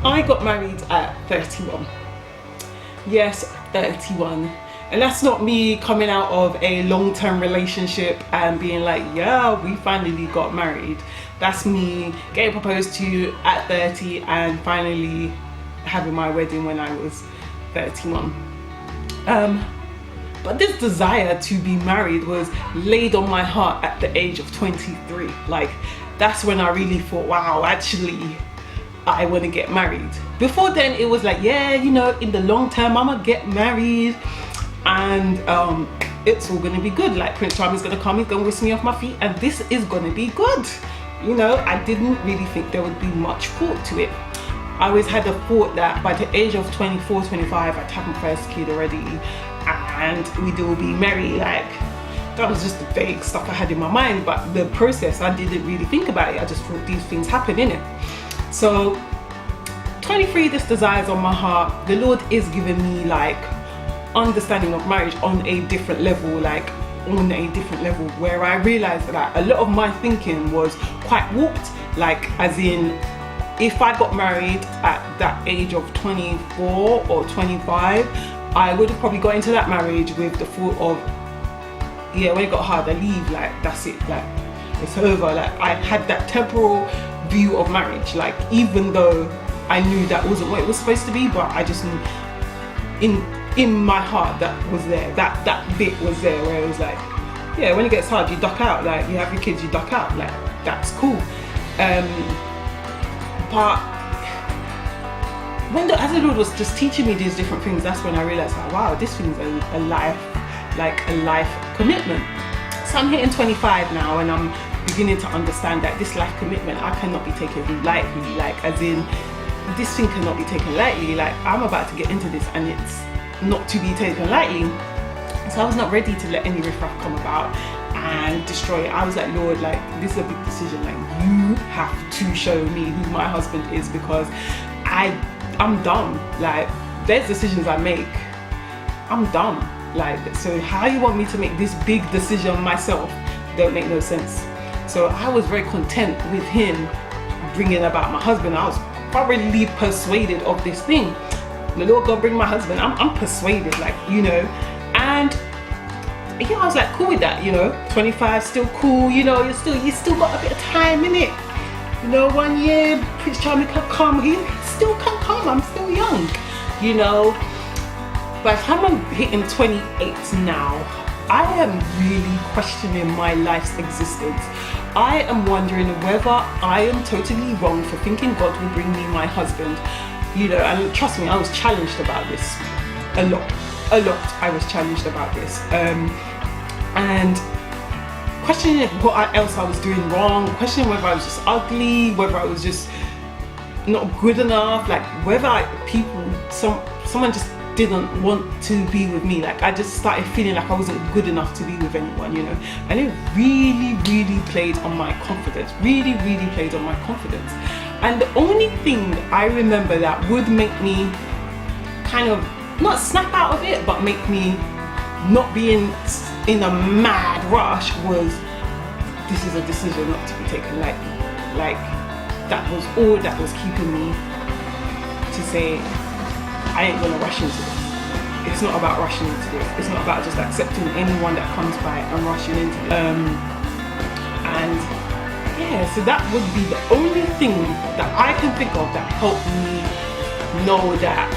I got married at 31. Yes, 31. And that's not me coming out of a long-term relationship and being like, yeah, we finally got married. That's me getting proposed to at 30 and finally having my wedding when I was 31. But this desire to be married was laid on my heart at the age of 23. Like, that's when I really thought, wow, actually, I want to get married. Before then, it was like, yeah, you know, in the long term, I'm gonna get married and it's all gonna be good. Like, Prince Charming's gonna come, he's gonna whisk me off my feet, and this is gonna be good. You know, I didn't really think there would be much thought to it. I always had the thought that by the age of 24, 25, I'd have my first kid already and we'd all be married. Like, that was just the vague stuff I had in my mind, but the process, I didn't really think about it. I just thought these things happen, innit? So 23, this desire's on my heart. The Lord is giving me like understanding of marriage on a different level, where I realized that a lot of my thinking was quite warped. Like, as in, if I got married at that age of 24 or 25, I would have probably got into that marriage with the thought of, yeah, when it got hard, I leave, like, that's it, like, it's over. Like, I had that temporal view of marriage, like, even though I knew that wasn't what it was supposed to be, but I just knew in my heart that was there, that bit was there, where it was like, yeah, when it gets hard, you duck out. Like, you have your kids, you duck out. Like, that's cool. But as the Lord was just teaching me these different things, that's when I realized, like, wow, this thing's a life commitment. So I'm hitting 25 now, and I'm beginning to understand that this life commitment, I cannot be taken lightly. Like, as in, this thing cannot be taken lightly. Like, I'm about to get into this, and it's not to be taken lightly. So I was not ready to let any riffraff come about and destroy it. I was like, Lord, like, this is a big decision. Like, you have to show me who my husband is, because I'm dumb. Like, there's decisions I make, I'm dumb. Like, so how you want me to make this big decision myself don't make no sense. So I was very content with him bringing about my husband. I was thoroughly persuaded of this thing. The Lord gonna bring my husband. I'm persuaded, like, you know. And yeah, I was like, cool with that, you know. 25, still cool, you know. You still got a bit of time in it. You know, 1 year, Prince Charming can come. He still can come. I'm still young, you know. By the time I'm hitting 28 now, I am really questioning my life's existence. I am wondering whether I am totally wrong for thinking God will bring me my husband. You know, and trust me, I was challenged about this a lot. I was challenged about this, and questioning what else I was doing wrong, questioning whether I was just ugly, whether I was just not good enough, like whether someone just didn't want to be with me. Like, I just started feeling like I wasn't good enough to be with anyone, you know. And it really played on my confidence. Really played on my confidence. And the only thing I remember that would make me kind of not snap out of it, but make me not be in a mad rush was, this is a decision not to be taken lightly. Like, that was all that was keeping me to say, I ain't gonna rush into this. It's not about rushing into this. It's not about just accepting anyone that comes by and rushing into it. And yeah, so that would be the only thing that I can think of that helped me know that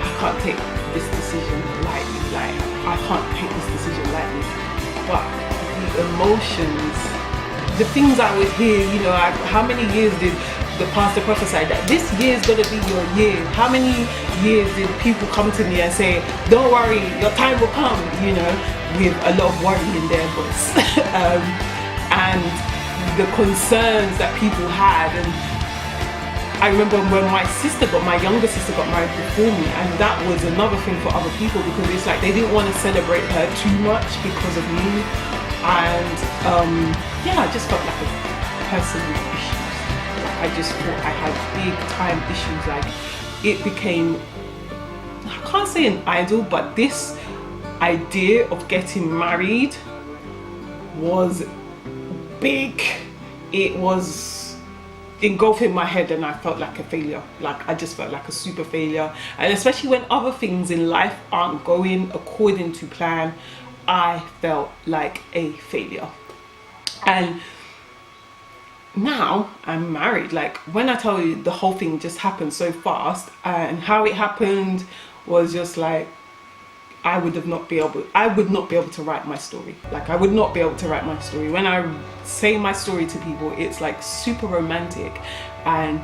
I can't take this decision lightly. Like, I can't take this decision lightly. But the emotions, the things I would hear, you know, how many years did the pastor prophesied that this year is going to be your year? How many years did people come to me and say, don't worry, your time will come, you know, with a lot of worry in their voice. And the concerns that people had. And I remember when my younger sister got married before me, and that was another thing for other people, because it's like they didn't want to celebrate her too much because of me. And yeah, I just felt like a person with issues. I just thought I had big time issues. Like, it became, I can't say an idol, but this idea of getting married was big. It was engulfed in my head, and I felt like a failure. Like I just felt like a super failure. And especially when other things in life aren't going according to plan, I felt like a failure. And now I'm married. Like when I tell you, the whole thing just happened so fast, and how it happened was just like, I would not be able to write my story. Like I would not be able to write my story. When I say my story to people, it's like super romantic, and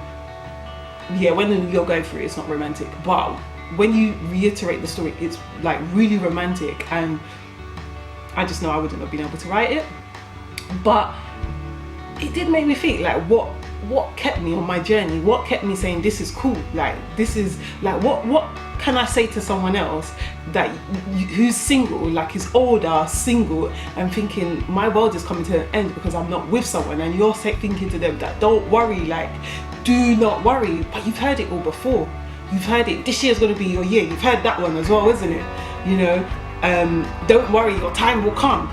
yeah, when you're going through it, it's not romantic, but when you reiterate the story, it's like really romantic, and I just know I wouldn't have been able to write it. But it did make me think, like, what kept me on my journey? What kept me saying this is cool? Like this is like, what can I say to someone else that who's single, like is older, single, and thinking my world is coming to an end because I'm not with someone, and you're thinking to them that don't worry, like do not worry. But you've heard it all before. You've heard it. This year's going to be your year. You've heard that one as well, isn't it? You know, don't worry, your time will come.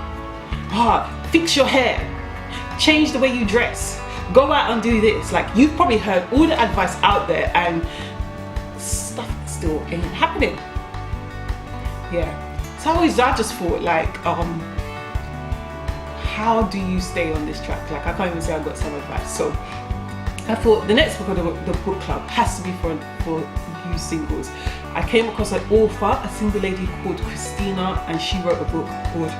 Fix your hair, change the way you dress, go out and do this. Like you've probably heard all the advice out there, and stuff still ain't happening. Yeah, so I just thought, like, how do you stay on this track? Like I can't even say I got some advice. So I thought the next book of the book club has to be for you singles. I came across an author, a single lady called Christina, and she wrote a book called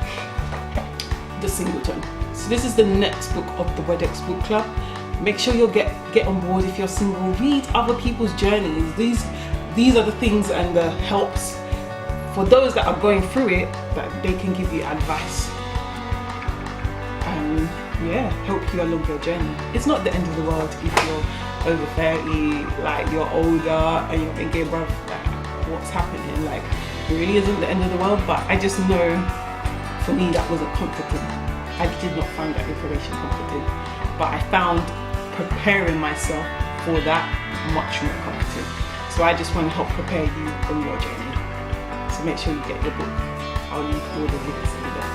The Singleton. So this is the next book of the Wedex Book Club. Make sure you get on board if you're single. Read other people's journeys. These are the things and the helps for those that are going through it, that they can give you advice and help you along your journey. It's not the end of the world if you're over 30, like you're older and you're thinking, bruv, like what's happening? Like it really isn't the end of the world. But I just know for me that wasn't comforting. I did not find that information comforting, but I found preparing myself for that much more comforting. So I just want to help prepare you on your journey. So make sure you get your book. I'll leave all the links in there.